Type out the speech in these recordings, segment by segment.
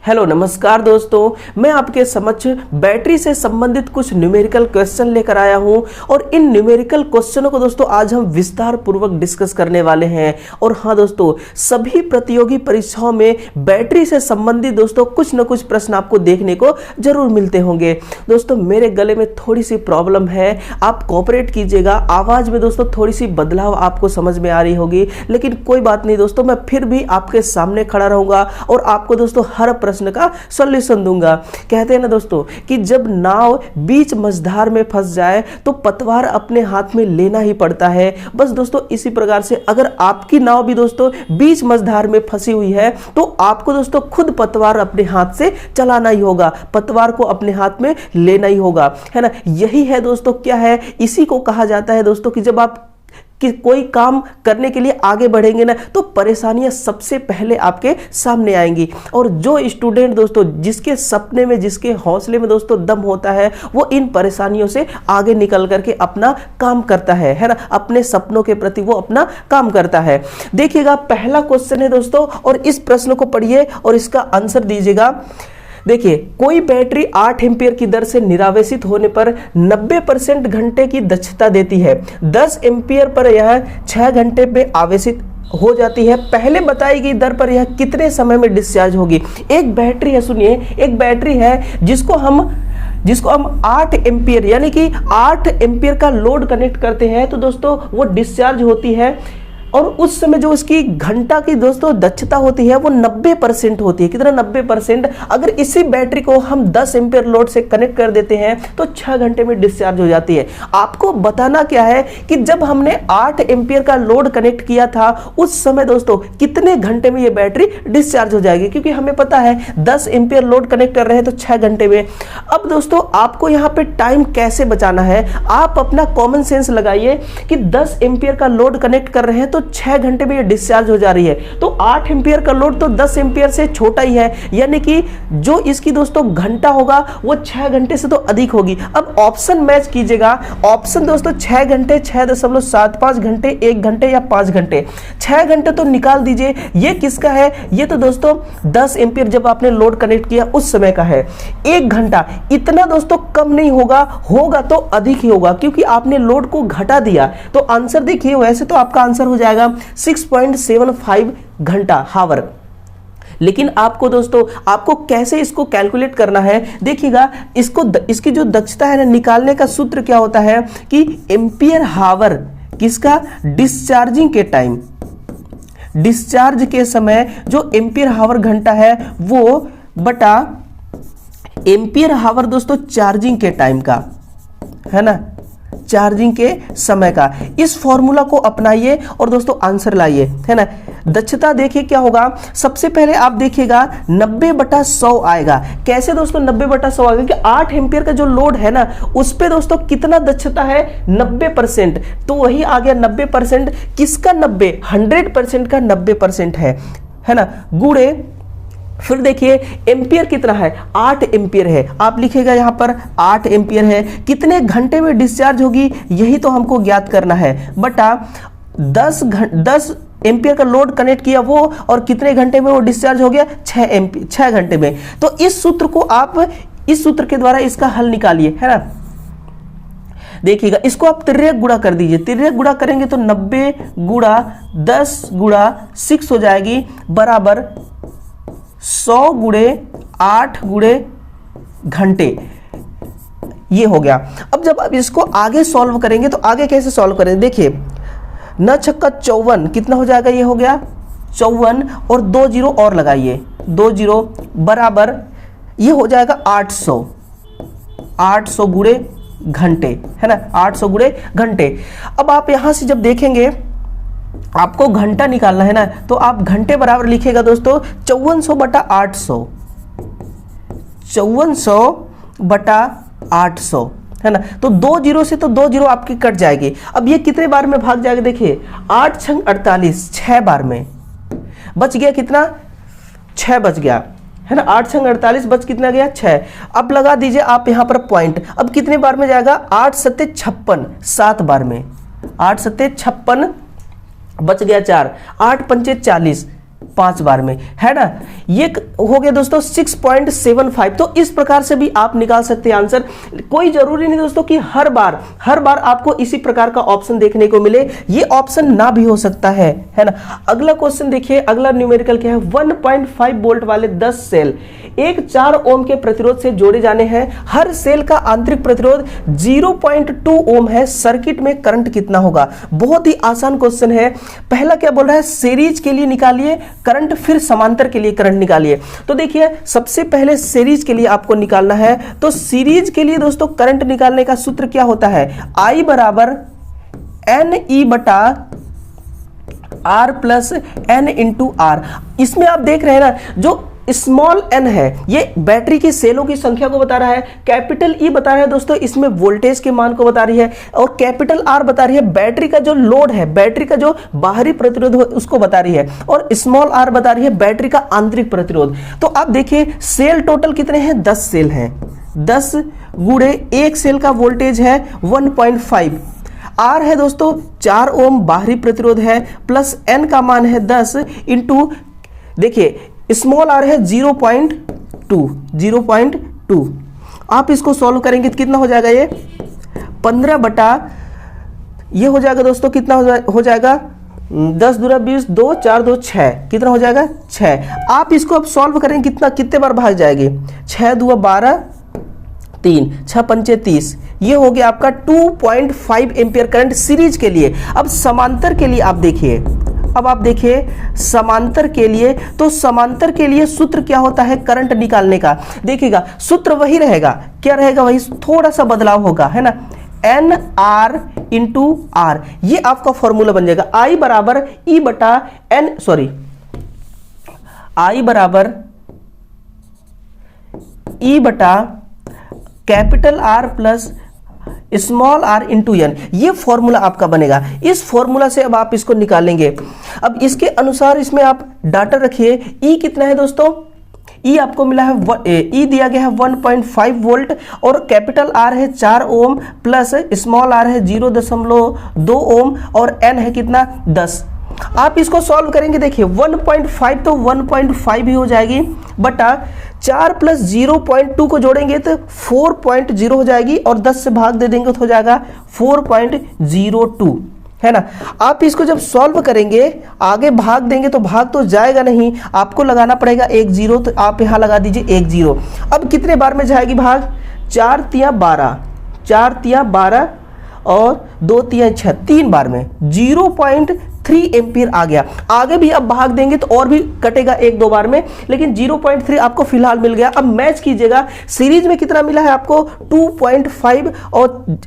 Hello नमस्कार दोस्तों, मैं आपके समक्ष बैटरी से संबंधित कुछ न्यूमेरिकल क्वेश्चन लेकर आया हूं और इन न्यूमेरिकल क्वेश्चनों को दोस्तों आज हम विस्तार पूर्वक डिस्कस करने वाले हैं। और हाँ दोस्तों, सभी प्रतियोगी परीक्षाओं में बैटरी से संबंधित दोस्तों कुछ न कुछ प्रश्न आपको देखने को जरूर मिलते होंगे। दोस्तों मेरे गले में थोड़ी सी प्रॉब्लम है, आप कोऑपरेट कीजिएगा। आवाज में दोस्तों थोड़ी सी बदलाव आपको समझ में आ रही होगी, लेकिन कोई बात नहीं दोस्तों, मैं फिर भी आपके सामने खड़ा रहूंगा और आपको दोस्तों हर प्रश्न का सॉल्यूशन दूंगा। कहते हैं ना दोस्तों कि जब नाव बीच मझधार में फंस जाए तो पतवार अपने हाथ में लेना ही पड़ता है। बस दोस्तों इसी प्रकार से अगर आपकी नाव भी दोस्तों बीच मझधार में फंसी हुई है तो आपको दोस्तों खुद पतवार अपने हाथ से चलाना ही होगा, पतवार को अपने हाथ में लेना ही होगा, है ना। यही है दोस्तों, क्या है, इसी को कहा जाता है दोस्तों कि जब आप कि कोई काम करने के लिए आगे बढ़ेंगे ना तो परेशानियां सबसे पहले आपके सामने आएंगी। और जो स्टूडेंट दोस्तों जिसके सपने में, जिसके हौसले में दोस्तों दम होता है, वो इन परेशानियों से आगे निकल करके अपना काम करता है ना, अपने सपनों के प्रति वो अपना काम करता है। देखिएगा पहला क्वेश्चन है दोस्तों और इस प्रश्न को पढ़िए और इसका आंसर दीजिएगा। देखिए, कोई बैटरी 8 एम्पीयर की दर से निरावेशित होने पर 90% घंटे की दक्षता देती है। 10 एम्पीयर पर यह 6 घंटे में आवेशित हो जाती है। पहले बताई गई दर पर यह कितने समय में डिस्चार्ज होगी। एक बैटरी है, सुनिए, एक बैटरी है जिसको हम 8 एम्पीयर यानी कि 8 एम्पीयर का लोड कनेक्ट करते हैं तो दोस्तों वो डिस्चार्ज होती है और उस समय जो उसकी घंटा की दोस्तों दक्षता होती है वो 90% होती है। कितना? 90%। अगर इसी बैटरी को हम 10 एम्पीयर लोड से कनेक्ट कर देते हैं तो 6 घंटे में डिस्चार्ज हो जाती है। आपको बताना क्या है कि जब हमने 8 एम्पीयर का लोड कनेक्ट किया था उस समय दोस्तों कितने घंटे में ये बैटरी डिस्चार्ज हो जाएगी, क्योंकि हमें पता है 10 एम्पीयर लोड कनेक्ट कर रहे हैं तो 6 घंटे में। अब दोस्तों आपको यहाँ पे टाइम कैसे बचाना है, आप अपना कॉमन सेंस लगाइए कि 10 एम्पीयर का लोड कनेक्ट कर रहे हैं तो 6 घंटे में ये डिस्चार्ज हो जा रही है, तो 8 एम्पीयर का लोड तो 10 एम्पीयर से छोटा ही है, यानी कि जो इसकी दोस्तों घंटा होगा वो 6 घंटे से तो अधिक होगी। अब ऑप्शन मैच कीजिएगा। ऑप्शन दोस्तों 6 घंटे, 6.75 घंटे, 1 घंटे या 5 घंटे। 6 घंटे तो निकाल दीजिए, ये किसका है, ये तो दोस्तों 10 एम्पीयर जब आपने लोड कनेक्ट किया उस समय का है। 1 घंटा इतना दोस्तों कम नहीं होगा, होगा तो अधिक ही होगा क्योंकि आपने लोड को घटा दिया। तो आंसर देखिए, वैसे तो आपका आंसर हो जाएगा 6.75 घंटा हावर। लेकिन आपको दोस्तों आपको कैसे इसको कैलकुलेट करना है, देखिएगा इसकी जो दक्षता है ना निकालने का सूत्र क्या होता है कि एम्पियर हावर किसका, डिस्चार्जिंग के टाइम, डिस्चार्ज के समय जो एम्पियर हावर घंटा है वो बटा एम्पियर हावर दोस्तों चार्जिंग के टाइम का, है ना, चार्जिंग के समय का। इस फॉर्मूला को अपनाइए और दोस्तों आंसर लाइए, है ना। दक्षता देखिए क्या होगा, सबसे पहले आप देखिएगा 90/100 आएगा। कैसे दोस्तों 90/100 आएगा कि 8 एम्पीयर का जो लोड है ना उस पे दोस्तों कितना दक्षता है, 90%। तो वही आ गया 90%, किसका 90, 100% का 90% है ना, गुणे फिर देखिए एम्पियर कितना है, 8 एम्पियर है। आप लिखेगा यहां पर 8 एम्पियर है, कितने घंटे में डिस्चार्ज होगी यही तो हमको ज्ञात करना है, बटा 10 एम्पियर का लोड कनेक्ट किया वो और कितने घंटे में वो डिस्चार्ज हो गया, 6 घंटे में। तो इस सूत्र को आप इस सूत्र के द्वारा इसका हल निकालिए, है ना। देखिएगा इसको आप तिर्यक गुणा कर दीजिए, तिर्यक गुणा करेंगे तो 90 गुणा 10 गुणा 6 हो जाएगी बराबर 100 गुणे 8 गुणे घंटे, ये हो गया। अब जब आप इसको आगे सॉल्व करेंगे तो आगे कैसे सॉल्व करेंगे, देखिए 9 छक्का 54 कितना हो जाएगा, ये हो गया 54 और 2 जीरो और लगाइए, 2 जीरो बराबर ये हो जाएगा 800 गुणे घंटे, है ना, 800 गुणे घंटे। अब आप यहां से जब देखेंगे आपको घंटा निकालना है ना तो आप घंटे बराबर लिखेगा दोस्तों 5400/800, 5400/800, है ना। तो 2 जीरो से तो 2 जीरो आपकी कट जाएगी। अब ये कितने बार में भाग जाएगा, देखिए 8 छंग 48, 6 बार में बच गया, कितना, 6 बच गया, है ना। 8 छंग 48 बच कितना गया, 6। अब लगा दीजिए आप यहां पर पॉइंट, अब कितने बार में जाएगा, 8 सत्ते 56, 7 बार में, 8 सत्ते 56 बच गया 4, 8 पंचे 40, 5 बार में, है ना। ये हो गया दोस्तों 6.75। तो इस प्रकार से भी आप निकाल सकते हैं आंसर। कोई जरूरी नहीं दोस्तों कि हर बार आपको इसी प्रकार का ऑप्शन देखने को मिले, ये ऑप्शन ना भी हो सकता है ना। अगला क्वेश्चन देखिए, अगला न्यूमेरिकल क्या है। 1.5 वोल्ट वाले 10 सेल एक 4 ओम के प्रतिरोध से जोड़े जाने हैं। हर सेल का आंतरिक प्रतिरोध 0.2 ओम है। सर्किट में करंट कितना होगा। बहुत ही आसान क्वेश्चन है। पहला क्या बोल रहा है, सीरीज के लिए निकालिए करंट, फिर समांतर के लिए करंट निकालिए। तो देखिए सबसे पहले सीरीज के लिए आपको निकालना है। तो सीरीज के लिए दोस्तों करंट निकालने का सूत्र क्या होता है, I बराबर NE बटा R plus N into R। इसमें आप देख रहे हैं ना, जो स्मॉल n है ये बैटरी की सेलों की संख्या को बता रहा है, कैपिटल E बता रहा है दोस्तों इसमें वोल्टेज के मान को बता रही है, और कैपिटल R बता रही है बैटरी का जो लोड है, बैटरी का जो बाहरी प्रतिरोध है उसको बता रही है, और स्मॉल r बता रही है बैटरी का आंतरिक प्रतिरोध। तो आप देखिए सेल टोटल कितने हैं, 10 सेल हैं। 10 गुणे एक सेल का वोल्टेज है 1.5, R है दोस्तों 4 ओम बाहरी प्रतिरोध है, प्लस n का मान है 10 इंटू, देखिए स्मॉल r है 0.2। आप इसको सॉल्व करेंगे तो कितना हो जाएगा, ये 15 बटा, ये हो जाएगा दोस्तों कितना हो जाएगा 10 दूना 20, 2 4 2 6, कितना हो जाएगा 6। आप इसको अब सॉल्व करेंगे कितने बार भाग जाएगी, 6 दूना 12, 3 6 पंचे 30, ये हो गया आपका 2.5 एम्पियर करंट सीरीज के लिए। अब समांतर के लिए आप देखिए, अब आप देखिए समांतर के लिए, तो समांतर के लिए सूत्र क्या होता है करंट निकालने का, देखिएगा सूत्र वही रहेगा, क्या रहेगा वही, थोड़ा सा बदलाव होगा, है ना, एन आर इंटू आर, ये आपका फॉर्मूला बन जाएगा। आई बराबर ई बटा एन, सॉरी आई बराबर ई बटा capital R plus small r into n, ये फॉर्मूला आपका बनेगा। इस फॉर्मूला से अब आप इसको निकालेंगे। अब इसके अनुसार इसमें आप डाटा रखिए, ई कितना है दोस्तों, ई आपको मिला है, ई दिया गया है 1.5 वोल्ट, और कैपिटल आर है 4 ओम प्लस स्मॉल आर है 0.2 ओम, और एन है कितना 10। आप इसको सॉल्व करेंगे, देखिए 1.5 तो 1.5 ही हो जाएगी, बटा 4 प्लस 0.2 को जोड़ेंगे तो 4.0 हो जाएगी, और 10 से भाग दे देंगे तो हो जाएगा 4.02, है ना। आप इसको जब सॉल्व करेंगे, आगे भाग देंगे तो भाग तो जाएगा नहीं, आपको लगाना पड़ेगा 1 0, तो आप यहां लगा दीजिए 1 0। अब कितने बार में जाएगी भाग, 4 तिया 12, 4 तिया 12 और 2 तिया 6, 3 बार में 0.3 एम्पियर आ गया। आगे भी अब भाग देंगे तो और भी कटेगा 1-2 बार में, लेकिन 0.3 आपको फिलहाल मिल गया। अब मैच कीजिएगा, सीरीज में कितना मिला है आपको 2.5, और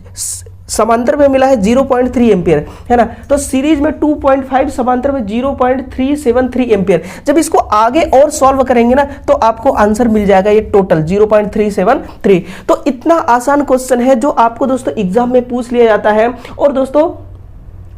समांतर में मिला है 0.3 एम्पियर, है ना। तो सीरीज में 2.5, समांतर में 0.373 एम्पियर। जब इसको आगे और सॉल्व करेंगे ना तो आपको आंसर मिल जाएगा ये टोटल 0.373। तो इतना आसान क्वेश्चन है जो आपको दोस्तों एग्जाम में पूछ लिया जाता है, और दोस्तों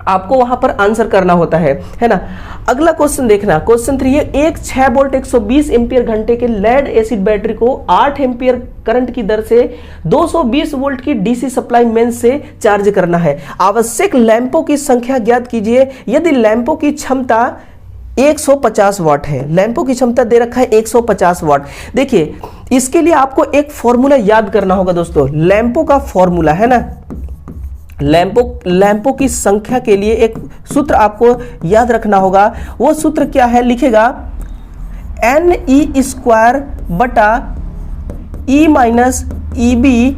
आपको वहां पर आंसर करना होता है ना। अगला क्वेश्चन देखना, क्वेश्चन 3 है, एक 6 वोल्ट 120 एम्पियर घंटे के लेड एसिड बैटरी को 8 एम्पियर करंट की दर से 220 वोल्ट की डीसी सप्लाई मेन से चार्ज करना है। आवश्यक लैंपों की संख्या ज्ञात कीजिए यदि लैंपों की क्षमता 150 वाट है। लैंपों की क्षमता दे रखा है 150 वाट। देखिए इसके लिए आपको एक फॉर्मूला याद करना होगा दोस्तों, लैंपों का फॉर्मूला, है ना। लैंपों की संख्या के लिए एक सूत्र आपको याद रखना होगा। वो सूत्र क्या है, लिखेगा NE² बटा E माइनस EB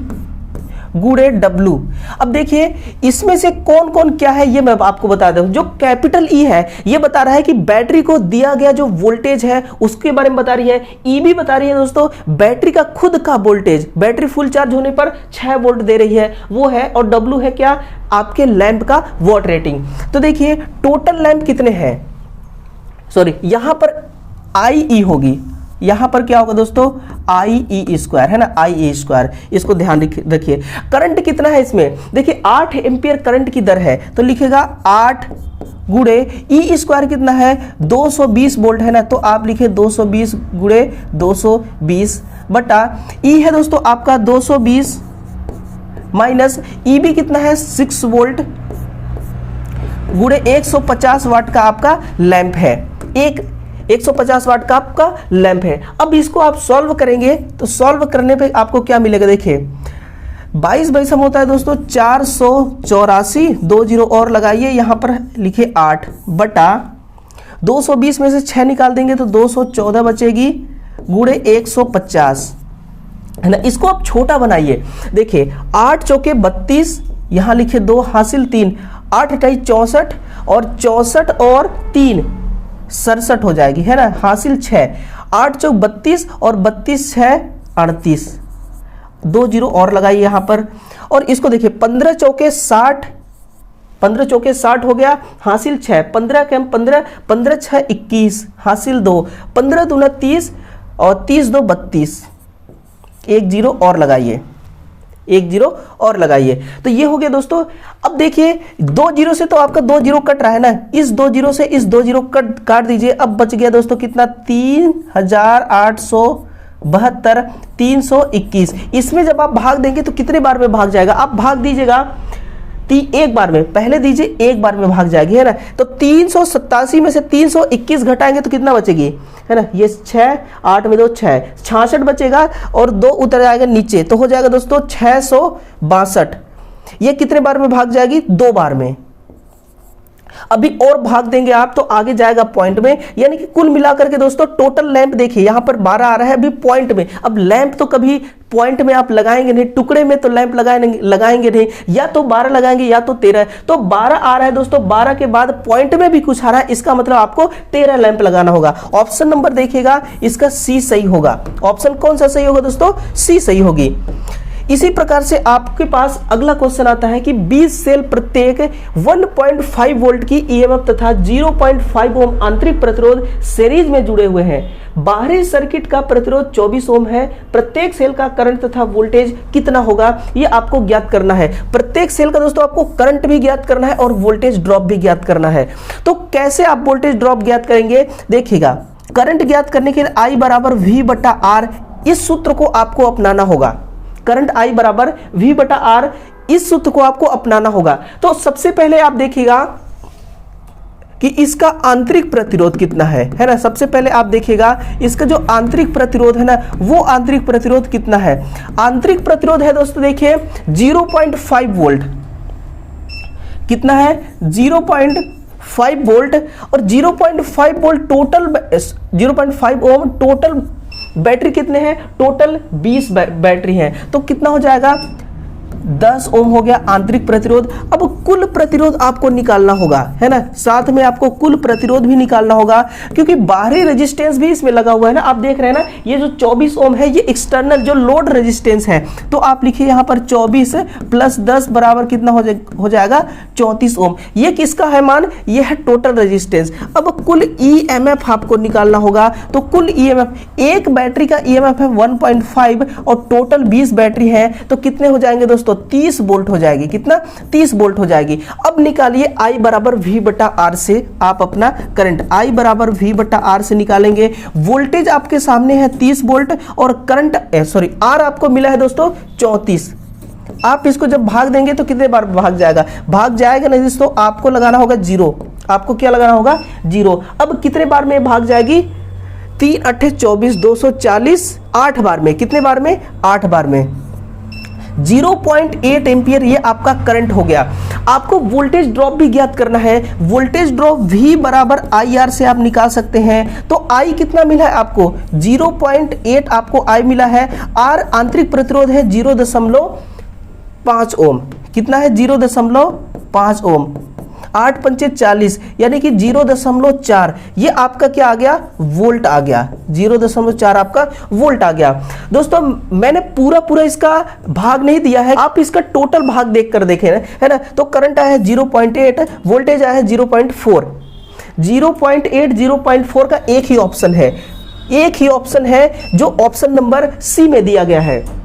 गुणे W। अब देखिए इसमें से कौन कौन क्या है ये मैं आपको बता दूं। जो कैपिटल E है ये बता रहा है कि बैटरी को दिया गया जो वोल्टेज है उसके बारे में बता रही है। EB बता रही है दोस्तों बैटरी का खुद का वोल्टेज, बैटरी फुल चार्ज होने पर 6 वोल्ट दे रही है वो है, और W है क्या, आपके लैंप का वॉट रेटिंग। तो देखिए टोटल लैंप कितने हैं, सॉरी यहां पर IE होगी, यहां पर क्या होगा दोस्तों IE², है ना, IE²। इसको ध्यान रखिए। करंट कितना है इसमें, देखिए 8 एम्पियर करंट की दर है, तो लिखेगा 8 गुणे E² कितना है 220 वोल्ट, है ना, तो आप लिखे 220 गुणे 220 बटा E है दोस्तों आपका 220 माइनस EB कितना है 6 वोल्ट गुणे 150 वाट का आपका लैंप है। 150 वाट का आपका लैंप है। अब इसको आप सॉल्व करेंगे तो सॉल्व करने पे आपको क्या मिलेगा, देखिए 22 बाई सम होता है दोस्तों 484, 2 जीरो और लगाइए, यहां पर लिखिए 8 बटा 220 में से 6 निकाल देंगे तो 214 बचेगी, गुणे 150 है ना। इसको आप छोटा बनाइए, देखिए 8 चौके 32, यहां लिखिए 2 हासिल 3, 8 अठाई 64 और 64 और 3 67 हो जाएगी है ना, हासिल 6, 8 चौक 32 और 32 6 38, 2 जीरो और लगाइए यहां पर। और इसको देखिए 15 चौके 60, 15 चौके 60 हो गया, हासिल 6, 15 कम 15, 15 6 21, हासिल 2, 15 दूना 30 और 30 2 32, 1 जीरो और लगाइए, 1 जीरो और लगाइए। तो ये हो गया दोस्तों। अब देखिए 2 जीरो से तो आपका 2 जीरो कट रहा है ना, इस 2 जीरो से इस 2 जीरो काट दीजिए। अब बच गया दोस्तों कितना, 3872, 321। इसमें जब आप भाग देंगे तो कितने बार में भाग जाएगा, आप भाग दीजिएगा एक बार में, पहले दीजिए एक बार में भाग जाएगी है ना। तो 387 में से 321 घटाएंगे तो कितना बचेगी है ना, ये 6, 8 में 2 6, 66 बचेगा और 2 उतर जाएगा नीचे, तो हो जाएगा दोस्तों 662। ये कितने बार में भाग जाएगी, 2 बार में। अभी और भाग देंगे आप तो आगे जाएगा पॉइंट में, यानी कि कुल मिलाकर के दोस्तों टोटल लैंप देखिए यहां पर 12 आ रहा है अभी पॉइंट में। अब लैंप तो कभी पॉइंट में आप लगाएंगे नहीं, टुकड़े में तो लैंप लगाएंगे नहीं, या तो 12 लगाएंगे या तो 13। तो 12 आ रहा है दोस्तों, 12 के बाद पॉइंट में भी कुछ आ रहा है, इसका मतलब आपको 13 लैंप लगाना होगा। ऑप्शन नंबर देखिएगा, इसका सी सही होगा। ऑप्शन कौन सा सही होगा दोस्तों, सी सही होगी। इसी प्रकार से आपके पास अगला क्वेश्चन आता है कि 20 सेल प्रत्येक 1.5 वोल्ट की ईएमएफ तथा 0.5 ओम आंतरिक प्रतिरोध सीरीज में जुड़े हुए हैं। बाहरी सर्किट का प्रतिरोध 24 ओम है। प्रत्येक सेल का करंट तथा वोल्टेज कितना होगा, ये आपको ज्ञात करना है। प्रत्येक सेल का दोस्तों आपको करंट भी ज्ञात करना है और वोल्टेज ड्रॉप भी ज्ञात करना है। तो कैसे आप वोल्टेज ड्रॉप ज्ञात करेंगे, देखिएगा करंट ज्ञात करने के लिए I बराबर V बटा R, इस सूत्र को आपको अपनाना होगा। करंट I बराबर V बटा R, इस सूत्र को आपको अपनाना होगा। तो सबसे पहले आप देखिएगा कि इसका आंतरिक प्रतिरोध कितना है ना। सबसे पहले आप देखिएगा इसका जो आंतरिक प्रतिरोध है ना, वो आंतरिक प्रतिरोध कितना है। आंतरिक प्रतिरोध है दोस्तों देखिए 0.5 वोल्ट, कितना है 0.5 वोल्ट, और 0.5 वोल्ट टोटल 0.5 ओम टोटल बैटरी कितने हैं, टोटल 20 बैटरी हैं, तो कितना हो जाएगा 10 ओम हो गया आंतरिक प्रतिरोध। अब कुल प्रतिरोध आपको निकालना होगा है ना, साथ में आपको कुल प्रतिरोध भी निकालना होगा, क्योंकि बाहरी रेजिस्टेंस भी इसमें लगा हुआ है ना। आप देख रहे हैं ना, ये जो 24 ओम है ये एक्सटर्नल जो लोड रेजिस्टेंस है। तो आप लिखिए यहाँ पर 24 प्लस 10 बराबर कितना हो जाएगा 34 ओम। ये किसका है मान, ये है टोटल रेजिस्टेंस। अब कुल ईएमएफ आपको निकालना होगा। तो कुल ईएमएफ, एक बैटरी का ईएमएफ है 1.5 और टोटल 20 बैटरी है, तो कितने हो जाएंगे दोस्तों 30 वोल्ट हो जाएगी। कितना, 30 वोल्ट हो जाएगी। अब निकालिए I बराबर V बटा R से आप अपना करंट I बराबर V बटा R से निकालेंगे। वोल्टेज आपके सामने है 30 वोल्ट और करंट R आपको मिला है दोस्तों 34। आप इसको जब भाग देंगे तो कितने बार भाग जाएगा, भाग जाएगा नहीं दोस्तों, आपको लगाना होगा 0। आपको क्या लगाना होगा 0। अब कितने बार में भाग जाएगी, 3 8 24 240, 8 बार में। कितने बार में, 8 बार में। 0.8 एम्पियर ये आपका करंट हो गया। आपको वोल्टेज ड्रॉप भी ज्ञात करना है। वोल्टेज ड्रॉप V बराबर IR से आप निकाल सकते हैं। तो I कितना मिला है आपको, 0.8 आपको I मिला है। R आंतरिक प्रतिरोध है 0.5 ओम। कितना है 0.5 ओम। 8 पंचे 40 यानी कि 0.4, ये आपका क्या आ गया, वोल्ट आ गया। 0.4 आपका वोल्ट आ गया। दोस्तों मैंने पूरा इसका भाग नहीं दिया है, आप इसका टोटल भाग देख कर देखें है ना। तो करंट आया है 0.8, वोल्टेज आया है 0.4। 0.8 0.4 का एक ही ऑप्शन है, एक ही ऑप्शन है जो ऑप्शन नंबर सी में दिया गया है।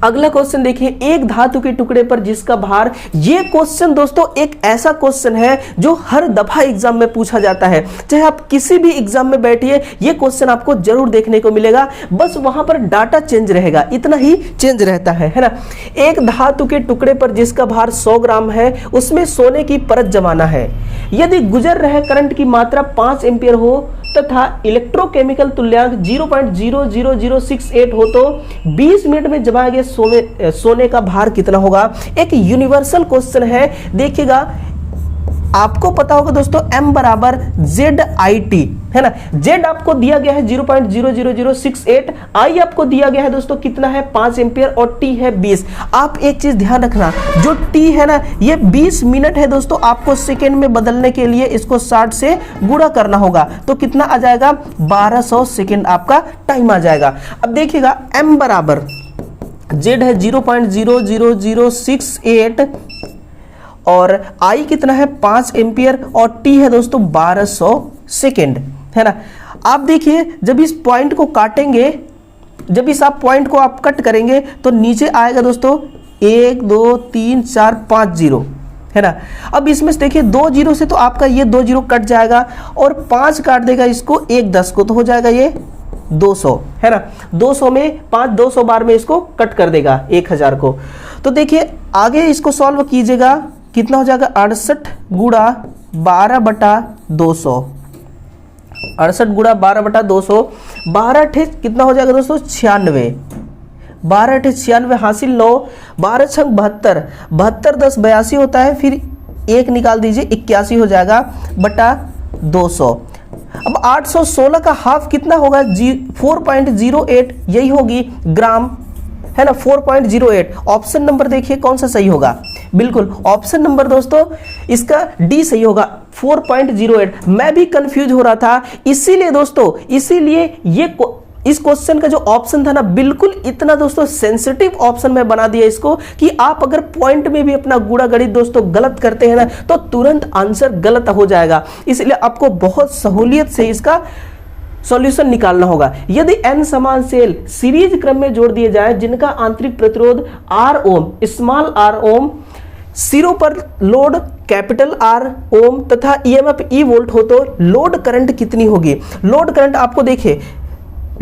अगला क्वेश्चन देखिए, एक धातु के टुकड़े पर जिसका भार, ये क्वेश्चन दोस्तों एक ऐसा क्वेश्चन है जो हर दफा एग्जाम में पूछा जाता है। चाहे आप किसी भी एग्जाम में बैठिए, ये क्वेश्चन आपको जरूर देखने को मिलेगा, बस वहां पर डाटा चेंज रहेगा, इतना ही चेंज रहता है ना। एक धातु के टुकड़े पर जिसका भार 100 ग्राम है, उसमें सोने की परत जमाना है। यदि गुजर रहे करंट की मात्रा 5 एम्पियर हो तथा इलेक्ट्रोकेमिकल तुल्यांक 0.00068 हो तो 20 मिनट में जमाए गए सोने का भार कितना होगा। एक यूनिवर्सल क्वेश्चन है। देखिएगा, आपको पता होगा दोस्तों m बराबर ZIT है ना। Z आपको दिया गया है 0.00068, I आपको दिया गया है दोस्तों कितना है 5 एम्पियर और T है 20। आप एक चीज ध्यान रखना, जो T है ना ये 20 मिनट है दोस्तों, आपको सेकेंड में बदलने के लिए इसको 60 से गुणा करना होगा तो कितना आ जाएगा 1200 सेकेंड आपका टाइम आ जाएगा। अब देखिएगा m बराबर Z है 0.00068 और I कितना है 5 एम्पियर और T है दोस्तों 1200 सेकेंड है ना। आप देखिए जब इस पॉइंट को काटेंगे, जब इस आप पॉइंट को आप कट करेंगे तो नीचे आएगा दोस्तों 1 2 3 4 5 जीरो है ना। अब इसमें से देखिए 2 जीरो से तो आपका ये 2 जीरो कट जाएगा और 5 काट देगा इसको 1 10 को, तो हो जाएगा ये 200 है ना। 200 में 5 200 बार में इसको कट कर देगा 1000 को। तो देखिए आगे इसको सॉल्व कीजिएगा, कितना हो जाएगा 68 गुणा 12/200, 68 गुणा 12/200, 12 ठे कितना हो जाएगा दोस्तों 96, 12 ठे 96 हासिल 9, 12 छंग 72, 72 10 82 होता है, फिर 1 निकाल दीजिए 81 हो जाएगा बटा 200। अब 816 का हाफ कितना होगा 4.08, यही होगी ग्राम है ना 4.08। ऑप्शन नंबर देखिए कौन सा सही होगा, बिल्कुल ऑप्शन नंबर दोस्तों इसका डी सही होगा 4.08। मैं भी कंफ्यूज हो रहा था, इसीलिए दोस्तों इसीलिए ये इस क्वेश्चन का जो ऑप्शन था ना बिल्कुल इतना दोस्तों सेंसिटिव ऑप्शन में बना दिया इसको कि आप अगर पॉइंट में भी अपना गुणा गणित दोस्तों गलत करते हैं ना तो तुरंत आंसर गलत हो जाएगा। इसलिए आपको बहुत सहूलियत से इसका सॉल्यूशन निकालना होगा। यदि n समान सेल सीरीज क्रम में जोड़ दिए जाए जिनका आंतरिक प्रतिरोध R ओम, स्मॉल r ओम, सिरों पर लोड कैपिटल R ओम तथा EMF E वोल्ट हो तो लोड करंट कितनी होगी। लोड करंट आपको देखिए,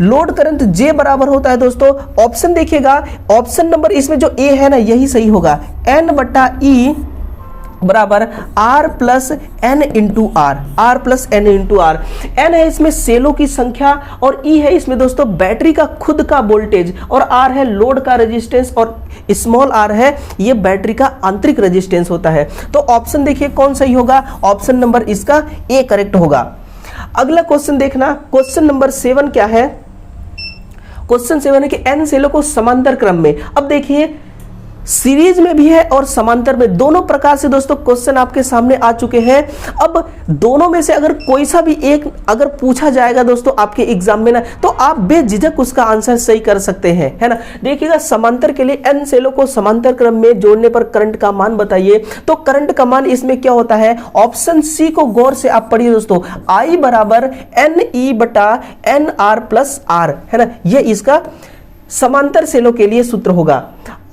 लोड करंट J बराबर होता है दोस्तों, ऑप्शन देखिएगा, ऑप्शन नंबर इसमें जो A है ना यही सही होगा, N/E बराबर R plus N into r, R plus N into r. N है इसमें सेलों की संख्या और E है इसमें दोस्तों बैटरी का खुद का वोल्टेज और R है लोड का रेजिस्टेंस और स्मॉल r है ये बैटरी का आंतरिक रेजिस्टेंस होता है। तो ऑप्शन देखिए कौन सही होगा, ऑप्शन नंबर इसका A करेक्ट होगा। अगला क्वेश्चन देखना, क्वेश्चन नंबर 7 क्या है। क्वेश्चन 7 है कि n सेलों को समांतर क्रम में, अब देखिए सीरीज में भी है और समांतर में, दोनों प्रकार से दोस्तों क्वेश्चन आपके सामने आ चुके हैं। अब दोनों में से अगर कोई सा भी एक अगर पूछा जाएगा दोस्तों आपके एग्जाम में ना तो आप बेझिझक उसका आंसर सही कर सकते हैं, है ना। देखिएगा समांतर के लिए n सेलों को समांतर क्रम में जोड़ने पर करंट का मान बताइए। तो करंट का मान इसमें क्या होता है, ऑप्शन सी को गौर से आप पढ़िए दोस्तों, I बराबर NE/NR प्लस R है ना, ये इसका समांतर सेलों के लिए सूत्र होगा।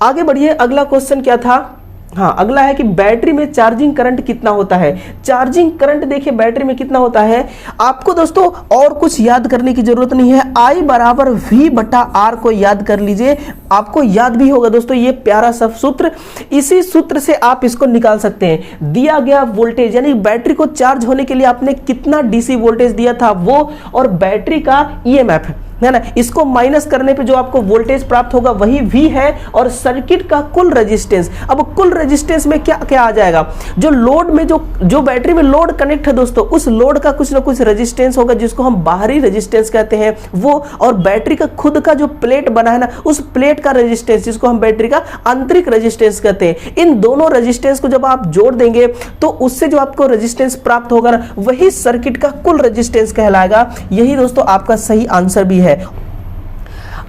आगे बढ़िए, अगला क्वेश्चन क्या था, हाँ अगला है कि बैटरी में चार्जिंग करंट कितना होता है। चार्जिंग करंट देखिए बैटरी में कितना होता है, आपको दोस्तों और कुछ याद करने की जरूरत नहीं है, I बराबर V/R को याद कर लीजिए, आपको याद भी होगा दोस्तों ये प्यारा सा सूत्र, इसी सूत्र से आप इसको निकाल सकते हैं। दिया गया वोल्टेज यानी बैटरी को चार्ज होने के लिए आपने कितना DC वोल्टेज दिया था वो, और बैटरी का EMF है ना, इसको माइनस करने पे जो आपको वोल्टेज प्राप्त होगा वही V है, और सर्किट का कुल रेजिस्टेंस। अब कुल रेजिस्टेंस में क्या क्या आ जाएगा, जो लोड में जो बैटरी में लोड कनेक्ट है दोस्तों उस लोड का कुछ ना कुछ रेजिस्टेंस होगा जिसको हम बाहरी रेजिस्टेंस कहते हैं वो, और बैटरी का खुद का जो प्लेट बना है ना उस प्लेट का रेजिस्टेंस जिसको हम बैटरी का आंतरिक रेजिस्टेंस कहते हैं। इन दोनों रेजिस्टेंस को जब आप जोड़ देंगे तो उससे जो आपको रेजिस्टेंस प्राप्त होगा ना वही सर्किट का कुल रेजिस्टेंस कहलाएगा। यही दोस्तों आपका सही आंसर भी है।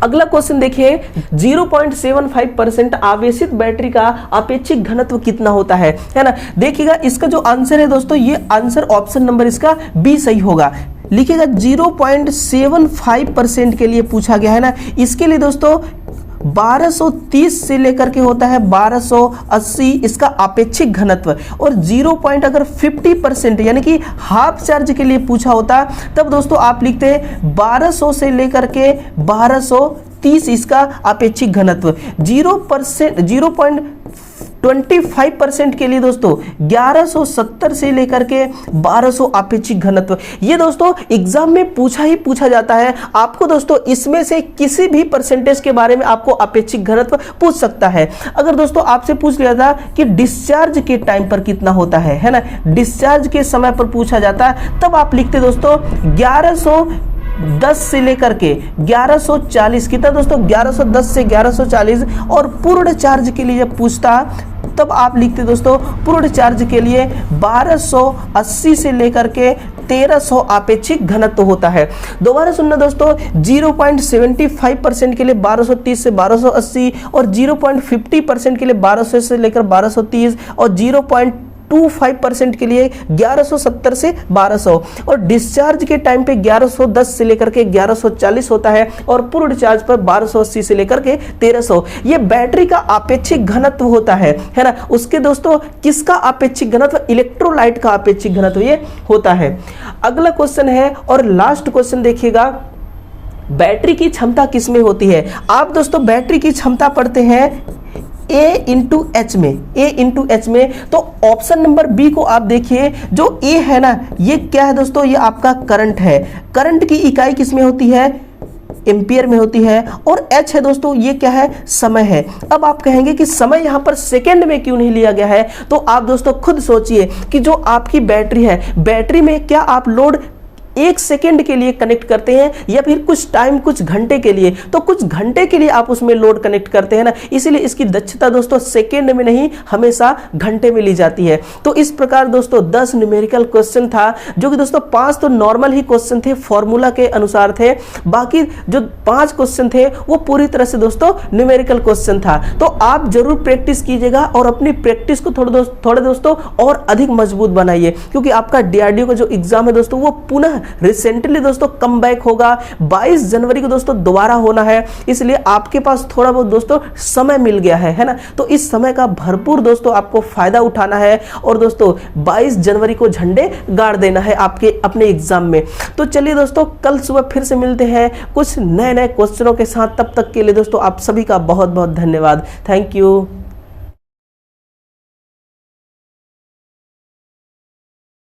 अगला क्वेश्चन देखिए, 0.75% आवेशित बैटरी का अपेक्षित घनत्व कितना होता है ना। देखिएगा इसका जो आंसर है दोस्तों ये आंसर ऑप्शन नंबर इसका बी सही होगा। लिखिएगा 0.75% के लिए पूछा गया है ना, इसके लिए दोस्तों 1230 से लेकर के होता है 1280 इसका अपेक्षित घनत्व, और 0.50% यानी कि हाफ चार्ज के लिए पूछा होता तब दोस्तों आप लिखते हैं 1200 से लेकर के 1230 इसका अपेक्षित घनत्व। 0.25 25% के लिए दोस्तों 1170 से लेकर के 1200 आपेक्षिक घनत्व। ये दोस्तों एग्जाम में पूछा जाता है आपको दोस्तों, इसमें से किसी भी परसेंटेज के बारे में आपको आपेक्षिक घनत्व पूछ सकता है। अगर दोस्तों आपसे पूछ लिया था कि डिस्चार्ज के टाइम पर कितना होता है ना, डिस्चार्ज के समय पर पूछा जाता है, तब आप लिखते दोस्तों 1110 से लेकर के 1140, कितना दोस्तों 1110 से 1140। और पूर्ण चार्ज के लिए जब पूछता तब आप लिखते दोस्तों पूर्ण चार्ज के लिए 1280 से लेकर के 1300 आपेक्षिक घनत्व होता है। दोबारा सुनना दोस्तों, 0.75% के लिए 1230 से 1280 और 0.50% के लिए 1200 से लेकर 1230 और 0.25% के लिए 1170 से 1200 और डिस्चार्ज के टाइम पे 1110 से लेकर के 1140 होता है और पूर्ण चार्ज पर 1280 से लेकर के 1300। ये बैटरी का आपेक्षिक घनत्व होता है ना। उसके दोस्तों किसका आपेक्षिक घनत्व? इलेक्ट्रोलाइट का आपेक्षिक घनत्व ये होता है। अगला क्वेश्चन है और लास्ट क्वेश्चन देखिएगा, बैटरी की क्षमता किसमें होती है? आप दोस्तों बैटरी की क्षमता पढ़ते हैं A/H में, A/H में। तो ऑप्शन नंबर बी को आप देखिए, जो A है ना, ये क्या है दोस्तों? ये आपका करंट है। करंट की इकाई किसमें होती है? एम्पियर में होती है। और H है दोस्तों, ये क्या है? समय है। अब आप कहेंगे कि समय यहाँ पर सेकेंड में क्यों नहीं लिया गया है? तो आप दोस्तों खुद सोचिए कि जो आपकी बैटरी है, बैटरी में क्या आप लोड 1 सेकेंड के लिए कनेक्ट करते हैं या फिर कुछ टाइम, कुछ घंटे के लिए? तो कुछ घंटे के लिए आप उसमें लोड कनेक्ट करते हैं ना, इसीलिए इसकी दक्षता दोस्तों सेकेंड में नहीं, हमेशा घंटे में ली जाती है। तो इस प्रकार दोस्तों 10 न्यूमेरिकल क्वेश्चन था, जो कि दोस्तों 5 तो नॉर्मल ही क्वेश्चन थे, फॉर्मूला के अनुसार थे। बाकी जो 5 क्वेश्चन थे वो पूरी तरह से दोस्तों न्यूमेरिकल क्वेश्चन था। तो आप जरूर प्रैक्टिस कीजिएगा और अपनी प्रैक्टिस को थोड़े दोस्तों और अधिक मजबूत बनाइए, क्योंकि आपका DRDO का जो एग्जाम है दोस्तों वो पुनः रिसेंटली दोस्तों कम बैक होगा। 22 जनवरी को दोस्तों दोबारा होना है, इसलिए आपके पास थोड़ा बहुत दोस्तों समय मिल गया है ना। तो इस समय का भरपूर दोस्तों आपको फायदा उठाना है और दोस्तों 22 जनवरी को झंडे गाड़ देना है आपके अपने एग्जाम में। तो चलिए दोस्तों, कल सुबह फिर से मिलते हैं कुछ नए क्वेश्चनों के साथ। तब तक के लिए दोस्तों आप सभी का बहुत बहुत धन्यवाद। Thank you.